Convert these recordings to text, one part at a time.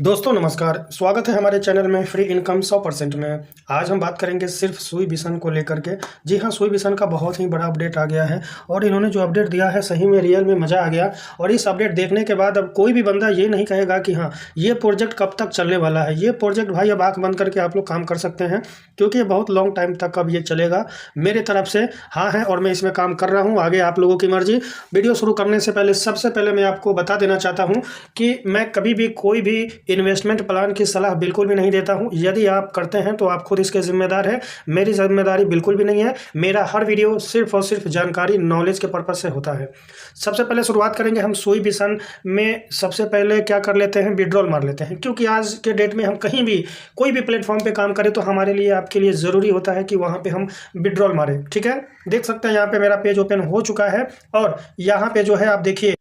दोस्तों नमस्कार, स्वागत है हमारे चैनल में फ्री इनकम 100% में। आज हम बात करेंगे सिर्फ सुई विजन को लेकर के। जी हाँ, सुई विजन का बहुत ही बड़ा अपडेट आ गया है और इन्होंने जो अपडेट दिया है सही में रियल में मज़ा आ गया। और इस अपडेट देखने के बाद अब कोई भी बंदा ये नहीं कहेगा कि हाँ ये प्रोजेक्ट कब तक चलने वाला है। ये प्रोजेक्ट भाई अब आँख बंद करके आप लोग काम कर सकते हैं, क्योंकि ये बहुत लॉन्ग टाइम तक अब ये चलेगा। मेरे तरफ से हाँ है और मैं इसमें काम कर रहा हूँ, आगे आप लोगों की मर्जी। वीडियो शुरू करने से पहले सबसे पहले मैं आपको बता देना चाहता हूँ कि मैं कभी भी कोई भी इन्वेस्टमेंट प्लान की सलाह बिल्कुल भी नहीं देता हूं। यदि आप करते हैं तो आप खुद इसके जिम्मेदार हैं, मेरी जिम्मेदारी बिल्कुल भी नहीं है। मेरा हर वीडियो सिर्फ और सिर्फ जानकारी नॉलेज के पर्पज से होता है। सबसे पहले शुरुआत करेंगे हम सुई विजन में। सबसे पहले क्या कर लेते हैं, विड्रॉल मार लेते हैं, क्योंकि आज के डेट में हम कहीं भी कोई भी प्लेटफॉर्म पे काम करें तो हमारे लिए आपके लिए ज़रूरी होता है कि वहाँ पे हम विड्रॉल मारें। ठीक है, देख सकते हैं यहाँ पे मेरा पेज ओपन हो चुका है और यहाँ पे जो है आप देखिए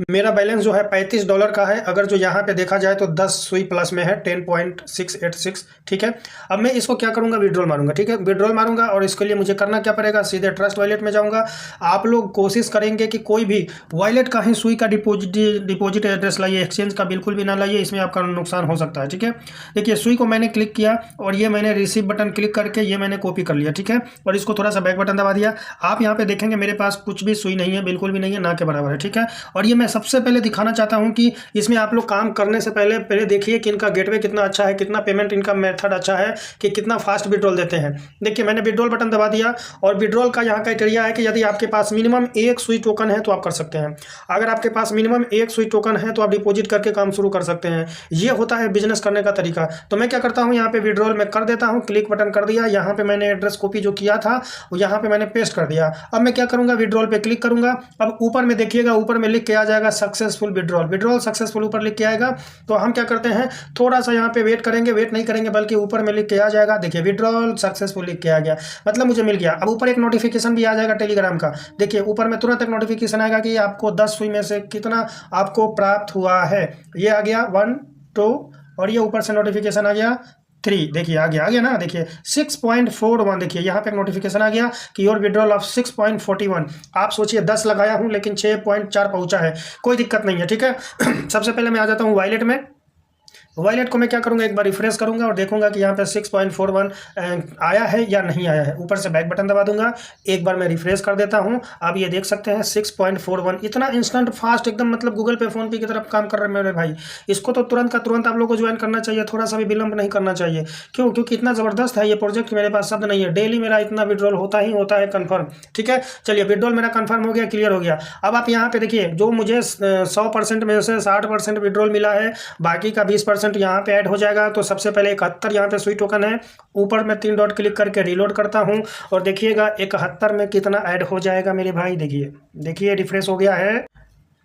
मेरा बैलेंस जो है $35 का है। अगर जो यहाँ पे देखा जाए तो 10 सुई प्लस में है 10.686। ठीक है, अब मैं इसको क्या करूँगा, विड्रॉल मारूंगा। ठीक है, विड्रॉल मारूंगा और इसके लिए मुझे करना क्या पड़ेगा, सीधे ट्रस्ट वॉलेट में जाऊँगा। आप लोग कोशिश करेंगे कि कोई भी वॉलेट का ही सुई का डिपॉजिट एड्रेस लाइए, एक्सचेंज का बिल्कुल भी ना लाइए, इसमें आपका नुकसान हो सकता है। ठीक है, देखिए सुई को मैंने क्लिक किया और ये मैंने रिसीव बटन क्लिक करके ये मैंने कॉपी कर लिया। ठीक है, और इसको थोड़ा सा बैक बटन दबा दिया। आप यहाँ पे देखेंगे मेरे पास कुछ भी सुई नहीं है, बिल्कुल भी नहीं है, ना के बराबर है। ठीक है, और ये मैं सबसे पहले दिखाना चाहता हूं कि इसमें आप लोग काम करने से पहले देखिए कि इनका गेटवे कितना अच्छा है, कितना पेमेंट इनका मेथड अच्छा है, कि कितना फास्ट विड्रॉल देते हैं। देखिए मैंने विड्रॉल बटन दबा दिया और विड्रॉल का यहाँ क्राइटेरिया है कि यदि आपके पास मिनिमम 1 सुई टोकन है तो आप कर सकते हैं। अगर आपके पास मिनिमम 1 सुई टोकन है तो आप डिपॉजिट करके काम शुरू कर सकते हैं। ये होता है बिजनेस करने का तरीका। तो मैं क्या करता हूँ, यहाँ पे विड्रॉल में कर देता हूँ, क्लिक बटन कर दिया। यहाँ पे मैंने एड्रेस कॉपी जो किया था वो यहाँ पे मैंने पेस्ट कर दिया। अब मैं क्या करूँगा, विड्रॉल पे क्लिक करूँगा। अब ऊपर में देखिएगा, ऊपर में लिख के आ जाएगा सक्सेसफुल विड्रॉल सक्सेसफुल ऊपर लिख के आएगा। तो हम क्या करते हैं, थोड़ा सा यहाँ पे वेट करेंगे, वेट नहीं करेंगे बल्कि ऊपर में लिख के आ जाएगा। देखिए विड्रॉल सक्सेसफुल लिख के आ गया, मतलब मुझे मिल गया। अब ऊपर एक नोटिफिकेशन भी आ जाएगा टेलीग्राम का। देखिए ऊपर में तुरंत एक नोटिफिकेशन आएगा कि आपको 10 सुई में से कितना आपको प्राप्त हुआ है। ये आ गया 1 2 और ये ऊपर से नोटिफिकेशन आ गया 3। देखिए आ गया ना, देखिए 6.41। देखिए यहाँ पे एक नोटिफिकेशन आ गया कि योर विड्रॉल ऑफ 6.41। आप सोचिए 10 लगाया हूँ लेकिन 6.4 पहुँचा है, कोई दिक्कत नहीं है। ठीक है, सबसे पहले मैं आ जाता हूँ वॉलेट में। वॉलेट को मैं क्या करूंगा, एक बार रिफ्रेश करूंगा और देखूंगा कि यहाँ पे 6.41 आया है या नहीं आया है। ऊपर से बैक बटन दबा दूंगा, एक बार मैं रिफ्रेश कर देता हूं। अब ये देख सकते हैं 6.41, इतना इंस्टेंट फास्ट एकदम, मतलब गूगल पे फोन पे की तरफ काम कर रहे हैं मेरे भाई। इसको तो तुरंत का तुरंत आप लोग को ज्वाइन करना चाहिए, थोड़ा सा भी विलंब नहीं करना चाहिए। क्यों, क्योंकि इतना ज़बरदस्त है ये प्रोजेक्ट, मेरे पास शब्द नहीं है। डेली मेरा इतना विड्रॉल होता ही होता है कन्फर्म। ठीक है, चलिए विड्रॉल मेरा कन्फर्म हो गया, क्लियर हो गया। अब आप यहाँ पे देखिए, जो मुझे 100% में से 60% विड्रॉल मिला है, बाकी का 20% यहाँ पे ऐड हो जाएगा। तो सबसे पहले 71 यहाँ पे सुई टोकन है, ऊपर में 3 डॉट क्लिक करके रीलोड करता हूँ और देखिएगा 71 में कितना ऐड हो जाएगा मेरे भाई। देखिए रिफ्रेश हो गया है।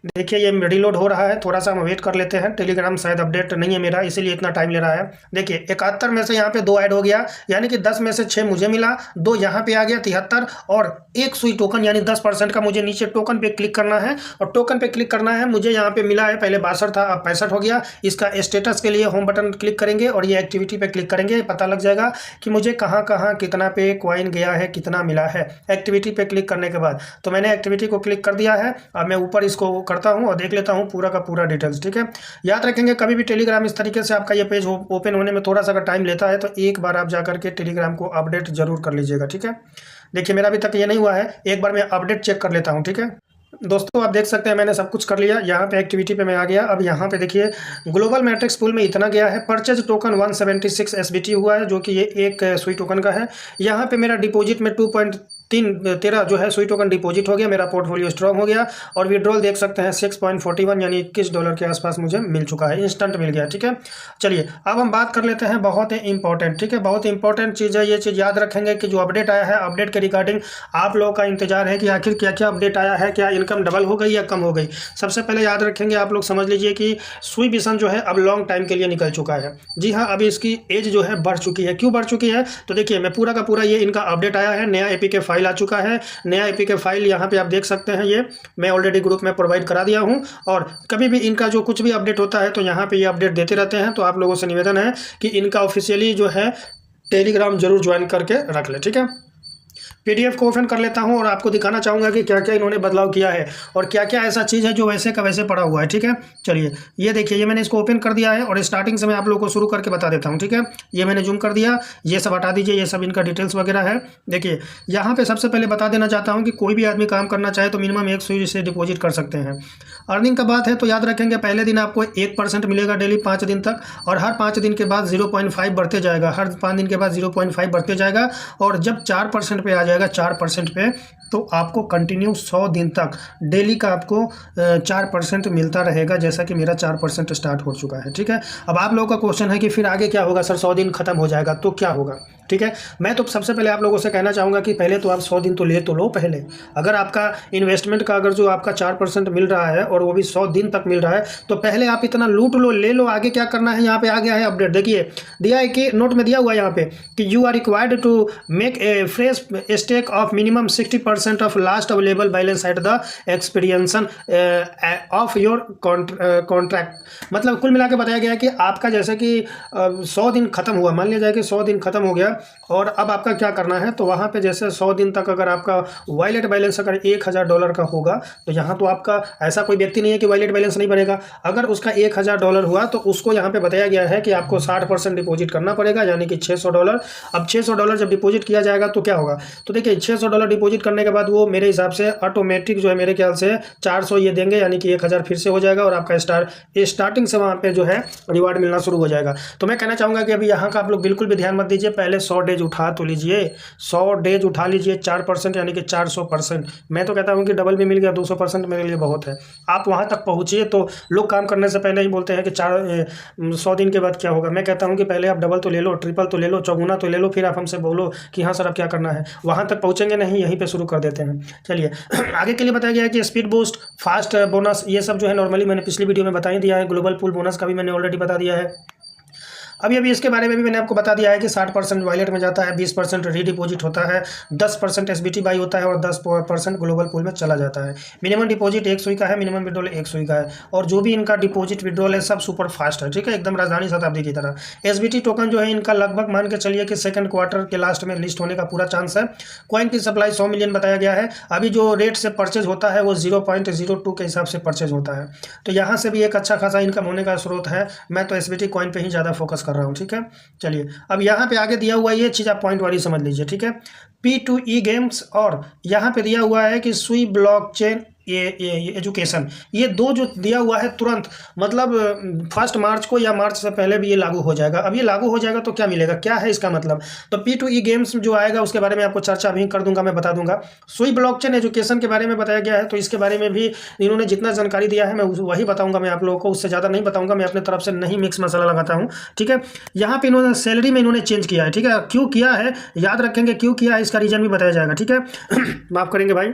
देखिए ये रीलोड हो रहा है, थोड़ा सा हम वेट कर लेते हैं। टेलीग्राम शायद अपडेट नहीं है मेरा, इसीलिए इतना टाइम ले रहा है। देखिए 71 में से यहाँ पे 2 ऐड हो गया, यानी कि 10 में से 6 मुझे मिला, 2 यहाँ पे आ गया 73 और 1 सुई टोकन यानी 10% का मुझे नीचे टोकन पे क्लिक करना है। और टोकन पे क्लिक करना है, मुझे यहाँ पे मिला है, पहले 62 था अब 65 हो गया। इसका स्टेटस के लिए होम बटन क्लिक करेंगे और ये एक्टिविटी पे क्लिक करेंगे, पता लग जाएगा कि मुझे कहाँ कहाँ कितना पे कॉइन गया है, कितना मिला है। एक्टिविटी पे क्लिक करने के बाद तो मैंने एक्टिविटी को क्लिक कर दिया है। अब मैं ऊपर इसको करता हूं और देख लेता हूं पूरा का पूरा डिटेल्स। ठीक है, याद रखेंगे कभी भी टेलीग्राम इस तरीके से आपका ये पेज ओपन होने में थोड़ा सा अगर टाइम लेता है तो एक बार आप जाकर के टेलीग्राम को अपडेट जरूर कर लीजिएगा। ठीक है, देखिए मेरा अभी तक ये नहीं हुआ है, एक बार मैं अपडेट चेक कर लेता हूँ। ठीक है दोस्तों, आप देख सकते हैं मैंने सब कुछ कर लिया। यहाँ पे एक्टिविटी पे मैं आ गया। अब यहाँ पे देखिए ग्लोबल मैट्रिक्स पूल में इतना गया है। परचेज टोकन 176 SBT हुआ है, जो कि ये एक सुई टोकन का है। यहाँ पे मेरा डिपॉजिट में 2.13 जो है सुई टोकन डिपॉजिट हो गया, मेरा पोर्टफोलियो स्ट्रॉन्ग हो गया। और विड्रॉल देख सकते हैं 6.41 यानी $21 के आसपास मुझे मिल चुका है, इंस्टेंट मिल गया। ठीक है, चलिए अब हम बात कर लेते हैं बहुत ही इंपॉर्टेंट। ठीक है, बहुत इंपॉर्टेंट चीज़ है, ये चीज़ याद रखेंगे कि जो अपडेट आया है, अपडेट के रिगार्डिंग आप लोगों का इंतजार है कि आखिर क्या क्या अपडेट आया है, क्या इनकम डबल हो गई या कम हो गई। सबसे पहले याद रखेंगे, आप लोग समझ लीजिए कि सुई विजन जो है अब लॉन्ग टाइम के लिए निकल चुका है। जी हाँ, अभी इसकी एज जो है बढ़ चुकी है। क्यों बढ़ चुकी है, तो देखिए मैं पूरा का पूरा ये इनका अपडेट आया है, नया APK फाइल आ चुका है। नया APK फाइल यहाँ पे आप देख सकते हैं, ये मैं ऑलरेडी ग्रुप में प्रोवाइड करा दिया हूँ। और कभी भी इनका जो कुछ भी अपडेट होता है तो यहाँ पे ये अपडेट देते रहते हैं। तो आप लोगों से निवेदन है कि इनका ऑफिशियली जो है टेलीग्राम जरूर ज्वाइन करके रख ले। ठीक है, पीडीएफ को ओपन कर लेता हूं और आपको दिखाना चाहूँगा कि क्या क्या इन्होंने बदलाव किया है और क्या क्या ऐसा चीज़ है जो वैसे का वैसे पड़ा हुआ है। ठीक है, चलिए ये देखिए, ये मैंने इसको ओपन कर दिया है और स्टार्टिंग से मैं आप लोगों को शुरू करके बता देता हूँ। ठीक है, ये मैंने जूम कर दिया, ये सब हटा दीजिए, ये सब इनका डिटेल्स वगैरह है। देखिए यहाँ पे सबसे पहले बता देना चाहता हूँ कि कोई भी आदमी काम करना चाहे तो मिनिमम 1 सुई से डिपॉजिट कर सकते हैं। अर्निंग का बात है तो याद रखेंगे, पहले दिन आपको 1% मिलेगा डेली 5 दिन तक, और हर 5 दिन के बाद 0.5 बढ़ते जाएगा, हर 5 दिन के बाद 0.5 बढ़ते जाएगा, और जब 4% पे आ जाएगा 4% पे, तो आपको कंटिन्यू 100 दिन तक डेली का आपको 4% मिलता रहेगा, जैसा कि मेरा 4% स्टार्ट हो चुका है। ठीक है, अब आप लोगों का क्वेश्चन है कि फिर आगे क्या होगा सर, 100 दिन खत्म हो जाएगा तो क्या होगा। ठीक है, मैं तो सबसे पहले आप लोगों से कहना चाहूँगा कि पहले तो आप 100 दिन तो ले तो लो पहले। अगर आपका इन्वेस्टमेंट का अगर जो आपका 4% मिल रहा है और वो भी 100 दिन तक मिल रहा है, तो पहले आप इतना लूट लो, ले लो। आगे क्या करना है, यहाँ पे आ गया है अपडेट, देखिए दिया है कि नोट में दिया हुआ है यहाँ पे कि you are required to make a fresh stake of minimum 60% of last available balance at the expiration of your contract. मतलब कुल मिला के बताया गया है कि आपका जैसे कि 100 दिन खत्म हुआ, मान लिया जाए कि 100 दिन खत्म हो गया, और अब आपका क्या करना है, तो वहाँ पे जैसे 100 दिन तक अगर आपका वॉलेट बैलेंस अगर $1000 का होगा, तो यहाँ तो आपका ऐसा कोई व्यक्ति नहीं है कि वॉलेट बैलेंस नहीं बनेगा। अगर उसका $1000 हुआ तो उसको यहाँ पे बताया गया है कि आपको 60% डिपॉजिट करना पड़ेगा, यानी कि $600। अब $600 जब डिपॉजिट किया जाएगा तो क्या होगा, तो देखिए $600 डिपॉजिट करने के बाद वो मेरे हिसाब से ऑटोमेटिक जो है, मेरे ख्याल से 400 ये देंगे, यानी कि 1000 फिर से हो जाएगा, और आपका स्टार्टिंग से वहाँ पे जो है रिवार्ड मिलना शुरू हो जाएगा। तो मैं कहना चाहूँगा कि अभी यहाँ का आप लोग बिल्कुल भी ध्यान मत दीजिए, पहले 100 डेज उठा तो लीजिए, 100 डेज उठा लीजिए, 4% यानी कि 400%। मैं तो कहता हूँ कि डबल भी मिल गया, 200% मेरे लिए बहुत है। आप वहाँ तक पहुँचिए। तो लोग काम करने से पहले ही बोलते हैं कि 100 दिन के बाद क्या होगा। मैं कहता हूँ कि पहले आप डबल तो ले लो, ट्रिपल तो ले लो, चौगुना तो ले लो, फिर आप हमसे बोलो कि हाँ सर अब क्या करना है। वहाँ तक पहुँचेंगे नहीं, यहीं पर शुरू कर देते हैं। चलिए आगे के लिए बताया गया है कि स्पीड बूस्ट, फास्ट बोनस, ये सब जो है नॉर्मली मैंने पिछली वीडियो में बता ही दिया है। ग्लोबल पूल बोनस का भी मैंने ऑलरेडी बता दिया है। अभी इसके बारे में भी मैंने आपको बता दिया है कि 60% वॉलेट में जाता है, 20% रीडिपॉजिट होता है, 10% एसबीटी बाई होता है, और 10% ग्लोबल पूल में चला जाता है। मिनिमम डिपॉजिट 1 सुई का है, मिनिमम विड्रॉल 1 सुई का है, और जो भी इनका डिपॉजिट विड्रॉल है सब सुपर फास्ट है। ठीक है, एकदम राजधानी शताब्दी की तरह। एसबीटी टोकन जो है इनका लगभग मान के चलिए कि सेकंड क्वार्टर के लास्ट में लिस्ट होने का पूरा चांस है। कॉइन की सप्लाई 100 मिलियन बताया गया है। अभी जो रेट से परचेज होता है वो 0.02 के हिसाब से परचेज होता है, तो यहाँ से भी एक अच्छा खासा इनकम होने का स्रोत है। मैं तो एसबीटी कॉइन पे ही ज़्यादा फोकस कर रहा हूँ। ठीक है, चलिए अब यहाँ पे आगे दिया हुआ ये चीज़ आप पॉइंट वाली समझ लीजिए। ठीक है, P2E गेम्स, और यहाँ पे दिया हुआ है कि सुई ब्लॉकचेन ये एजुकेशन, ये दो जो दिया हुआ है तुरंत, मतलब 1 मार्च को या मार्च से पहले भी ये लागू हो जाएगा। अब ये लागू हो जाएगा तो क्या मिलेगा, क्या है इसका मतलब, तो P2E गेम्स जो आएगा उसके बारे में आपको चर्चा भी कर दूंगा, मैं बता दूंगा। सुई ब्लॉकचेन एजुकेशन के बारे में बताया गया है, तो इसके बारे में भी इन्होंने जितना जानकारी दिया है मैं वही बताऊंगा मैं आप लोगों को, उससे ज़्यादा नहीं बताऊंगा। मैं अपने तरफ से नहीं मिक्स मसाला लगाता हूँ। ठीक है, यहाँ पे इन्होंने सैलरी में इन्होंने चेंज किया है। ठीक है, क्यों किया है याद रखेंगे, क्यों किया है इसका रीजन भी बताया जाएगा। ठीक है माफ़ करेंगे भाई।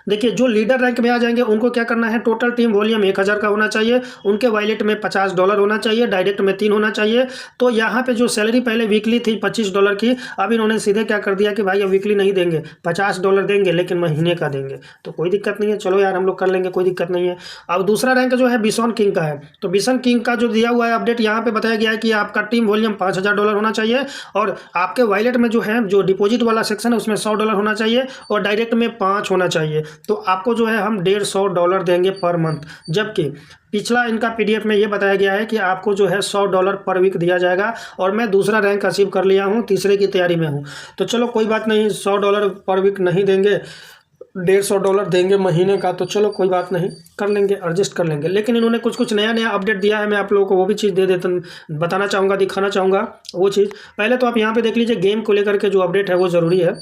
देखिए जो लीडर रैंक में आ जाएंगे उनको क्या करना है, टोटल टीम वॉल्यूम 1000 का होना चाहिए, उनके वॉलेट में $50 होना चाहिए, डायरेक्ट में 3 होना चाहिए। तो यहाँ पे जो सैलरी पहले वीकली थी $25 की, अब इन्होंने सीधे क्या कर दिया कि भाई अब वीकली नहीं देंगे, $50 देंगे, लेकिन महीने का देंगे। तो कोई दिक्कत नहीं है, चलो यार हम लोग कर लेंगे, कोई दिक्कत नहीं है। अब दूसरा रैंक जो है बिसॉन किंग का है, तो बिसॉन किंग का जो दिया हुआ है अपडेट, यहाँ पे बताया गया है कि आपका टीम वॉल्यूम $5000 होना चाहिए, और आपके वॉलेट में जो है जो डिपॉजिट वाला सेक्शन है उसमें $100 होना चाहिए, और डायरेक्ट में 5 होना चाहिए। तो आपको जो है हम $150 देंगे पर मंथ, जबकि पिछला इनका पीडीएफ में ये बताया गया है कि आपको जो है $100 पर वीक दिया जाएगा। और मैं दूसरा रैंक अचीव कर लिया हूँ, तीसरे की तैयारी में हूँ, तो चलो कोई बात नहीं, $100 पर वीक नहीं देंगे, $150 देंगे महीने का, तो चलो कोई बात नहीं, कर लेंगे, एडजस्ट कर लेंगे। लेकिन इन्होंने कुछ नया अपडेट दिया है, मैं आप लोगों को वो भी चीज़ दे देता बताना चाहूँगा, दिखाना चाहूँगा वो चीज़। पहले तो आप यहाँ पे देख लीजिए, गेम को लेकर के जो अपडेट है वो ज़रूरी है।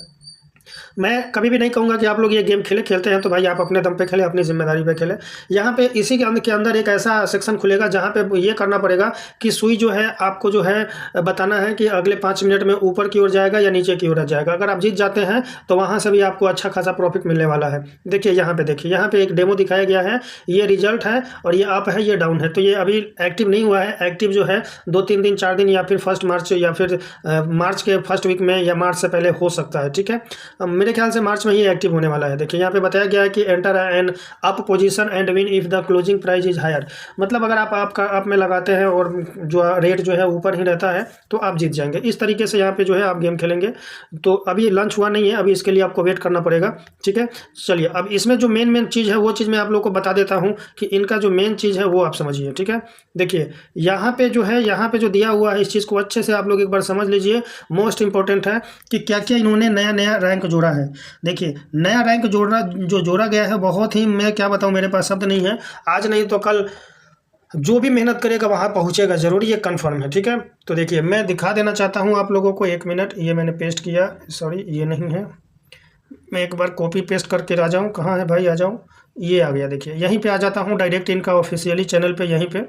मैं कभी भी नहीं कहूँगा कि आप लोग ये गेम खेलते हैं तो भाई आप अपने दम पे खेलें, अपनी जिम्मेदारी पे खेलें। यहाँ पे इसी के अंदर एक ऐसा सेक्शन खुलेगा जहाँ पे ये करना पड़ेगा कि सुई जो है आपको जो है बताना है कि अगले 5 मिनट में ऊपर की ओर जाएगा या नीचे की ओर जाएगा। अगर आप जीत जाते हैं तो वहाँ से भी आपको अच्छा खासा प्रॉफिट मिलने वाला है। देखिए यहाँ पे, देखिए यहाँ पे एक डेमो दिखाया गया है, ये रिजल्ट है, और ये अप है, ये डाउन है। तो ये अभी एक्टिव नहीं हुआ है, एक्टिव जो है 2-3 दिन 4 दिन या फिर 1 मार्च या फिर मार्च के फर्स्ट वीक में या मार्च से पहले हो सकता है। ठीक है, मेरे ख्याल से मार्च में ही एक्टिव होने वाला है। देखिए यहाँ पे बताया गया है कि enter an up position and win if the closing price is higher. मतलब अगर आप आपका अप में लगाते हैं और जो रेट जो है ऊपर ही रहता है तो आप जीत जाएंगे। इस तरीके से यहाँ पे जो है आप गेम खेलेंगे। तो अभी लंच हुआ नहीं है, अभी इसके लिए आपको वेट करना पड़ेगा। ठीक है, चलिए अब इसमें जो मेन चीज़ है वो चीज़ मैं आप लोग को बता देता हूँ कि इनका जो मेन चीज़ है वो आप समझिए। ठीक है, देखिए यहाँ पे जो है, यहाँ पे जो दिया हुआ है इस चीज़ को अच्छे से आप लोग एक बार समझ लीजिए। मोस्ट इंपॉर्टेंट है कि क्या क्या इन्होंने नया नया रैंक जोड़ा है। देखिए नया रैंक जोड़ा गया है, बहुत ही, मैं क्या बताऊँ, मेरे पास शब्द नहीं है। आज नहीं तो कल जो भी मेहनत करेगा वहाँ पहुँचेगा जरूर, ये कंफर्म है। ठीक है, तो देखिए मैं दिखा देना चाहता हूँ आप लोगों को, 1 मिनट, ये मैंने पेस्ट किया, सॉरी ये नहीं है, मैं एक बार कॉपी पेस्ट करके आ जाऊँ। कहाँ है भाई, आ जाऊँ, ये आ गया। देखिए यहीं पे आ जाता हूँ डायरेक्ट इनका ऑफिशियली चैनल पे। यहीं पे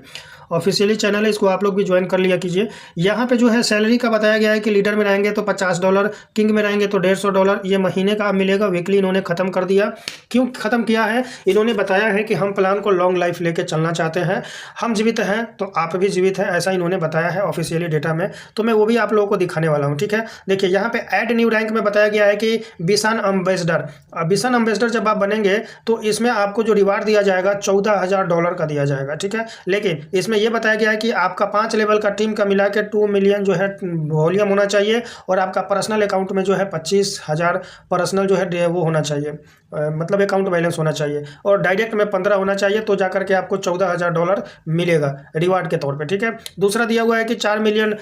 ऑफिशियली चैनल है, इसको आप लोग भी ज्वाइन कर लिया कीजिए। यहाँ पे जो है सैलरी का बताया गया है कि लीडर में रहेंगे तो $50, किंग में रहेंगे तो $150, ये महीने का मिलेगा। वीकली इन्होंने ख़त्म कर दिया। क्यों ख़त्म किया है? इन्होंने बताया है कि हम प्लान को लॉन्ग लाइफ लेके चलना चाहते हैं, हम जीवित हैं तो आप भी जीवित हैं, ऐसा इन्होंने बताया है ऑफिशियली डेटा में। तो मैं वो भी आप लोगों को दिखाने वाला हूँ। ठीक है, देखिए यहाँ पे ऐड न्यू रैंक में बताया गया है कि बिशन एम्बेसडर। बिशन एम्बेसडर जब आप बनेंगे तो इसमें आपको जो रिवार्ड दिया जाएगा $14,000 का दिया जाएगा। ठीक है, लेकिन इसमें यह बताया गया है कि आपका 5 लेवल का टीम का मिला के 2 मिलियन जो है वॉल्यूम होना चाहिए, और आपका पर्सनल अकाउंट में जो है 25,000 पर्सनल जो है वो होना चाहिए, मतलब अकाउंट बैलेंस होना चाहिए, और डायरेक्ट में 15 होना चाहिए। तो जाकर के आपको $14,000 मिलेगा रिवार्ड के तौर पे। ठीक है, दूसरा दिया हुआ है कि 4 मिलियन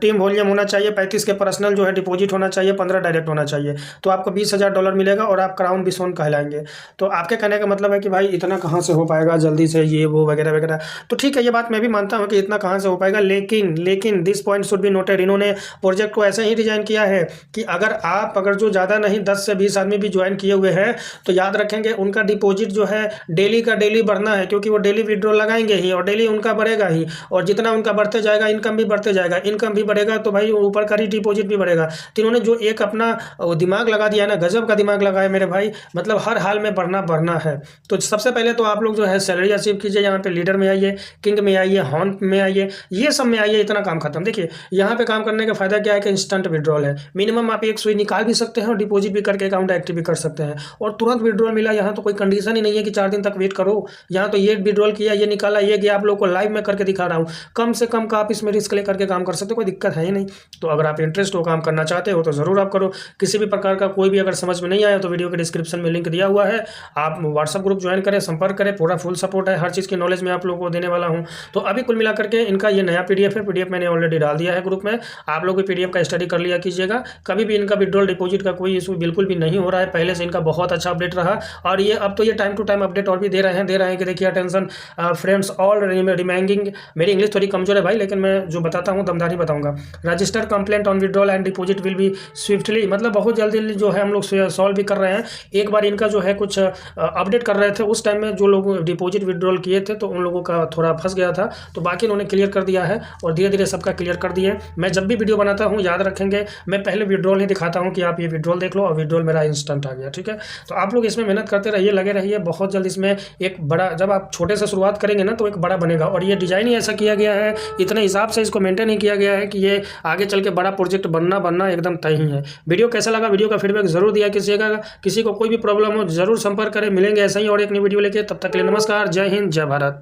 टीम वॉल्यूम होना चाहिए, 35 के पर्सनल जो है डिपॉजिट होना चाहिए, 15 डायरेक्ट होना चाहिए, तो आपको $20,000 मिलेगा और आप क्राउन बिशोन कहलाएंगे। तो आपके कहने का मतलब है कि भाई इतना कहाँ से हो पाएगा जल्दी से, ये वो वगैरह वगैरह। तो ठीक है, ये बात मैं भी मानता हूँ कि इतना कहाँ से हो पाएगा, लेकिन this point should be noted. इन्होंने प्रोजेक्ट को ऐसे ही डिजाइन किया है कि अगर जो ज़्यादा नहीं 10 से 20 आदमी भी ज्वाइन किए हुए हैं तो याद रखेंगे उनका डिपॉजिट जो है डेली का डेली बढ़ना है, क्योंकि वो डेली विड्रॉल लगाएंगे ही और डेली उनका बढ़ेगा ही, और जितना उनका बढ़ते जाएगा इनकम भी बढ़ते जाएगा, इनकम भी बढ़ेगा तो भाई ऊपर का डिपॉजिट भी बढ़ेगा। तो इन्होंने जो एक अपना दिमाग लगा दिया ना, गजब का दिमाग लगाया मेरे भाई, मतलब हर हाल में बढ़ना है। तो सबसे पहले तो आप लोग जो है सैलरी अचीव कीजिए, यहाँ पे लीडर में आइए, किंग में आइए, हॉर्न में आइए, ये सब में आइए, इतना काम खत्म। देखिए यहाँ पे काम करने का फायदा क्या है कि इंस्टेंट विड्रॉल है, मिनिमम आप 1 सुई निकाल भी सकते हैं और डिपॉजिट भी करके अकाउंट एक्टिव भी कर सकते हैं, और तुरंत विड्रॉल मिला। यहाँ तो कोई कंडीशन ही नहीं है कि 4 दिन तक वेट करो, यहाँ तो ये विड्रॉल किया, ये निकाला, ये गया, आप लोग को लाइव में करके दिखा रहा हूँ। कम से कम का आप इसमें रिस्क लेकर के काम कर सकते हो, कोई दिक्कत है ही नहीं। तो अगर आप इंटरेस्ट हो, काम करना चाहते हो तो ज़रूर आप करो। किसी भी प्रकार का कोई भी अगर समझ में नहीं आया तो वीडियो के डिस्क्रिप्शन में लिंक दिया हुआ है, आप व्हाट्सअप ग्रुप ज्वाइन करें, संपर्क करें, पूरा फुल सपोर्ट है, हर चीज़ की नॉलेज मैं आप लोगों को देने वाला हूँ। तो अभी कुल मिला करके इनका ये नया PDF है, PDF मैंने ऑलरेडी डाल दिया है ग्रुप में, आप लोग भी PDF का स्टडी कर लिया कीजिएगा। कभी भी इनका विड्रॉल डिपॉजिट का कोई इशू बिल्कुल भी नहीं हो रहा है, पहले से इनका बहुत अच्छा अपडेट रहा, और ये अब तो ये टाइम टू टाइम अपडेट और भी दे रहे हैं कि देखिए अटेंशन फ्रेंड्स ऑल रिमाइंडिंग। मेरी इंग्लिश थोड़ी कमजोर है भाई, लेकिन मैं जो बताता हूँ दमदारी बताऊंगा। Register complaint on withdrawal and deposit will be swiftly, मतलब बहुत जल्दी जो है हम लोग सॉल्व भी कर रहे हैं। एक बार इनका जो है कुछ अपडेट कर रहे थे, उस टाइम में जो लोग डिपॉजिट विड्रॉल किए थे तो उन लोगों का थोड़ा फंस गया था, तो बाकी उन्होंने क्लियर कर दिया है, और धीरे धीरे सबका क्लियर कर दिए। मैं जब भी वीडियो बनाता हूँ याद रखेंगे, मैं पहले विड्रॉल ही दिखाता हूँ कि आप ये विड्रॉल देख लो, और विड्रॉल मेरा इंस्टेंट आ गया। ठीक है, तो आप लोग इसमें मेहनत करते रहिए, लगे रहिए, बहुत जल्द इसमें एक बड़ा, जब आप छोटे से शुरुआत करेंगे ना तो एक बड़ा बनेगा। और ये डिजाइन ही ऐसा किया गया है, इतने हिसाब से इसको मेंटेन ही किया गया है कि ये आगे चल के बड़ा प्रोजेक्ट बनना एकदम तय ही है। वीडियो कैसा लगा, वीडियो का फीडबैक जरूर दिया कीजिएगा। किसी को कोई भी प्रॉब्लम हो जरूर संपर्क करें, मिलेंगे ऐसा ही और एक नई वीडियो लेके। तब तक के लिए नमस्कार, जय हिंद, जय भारत।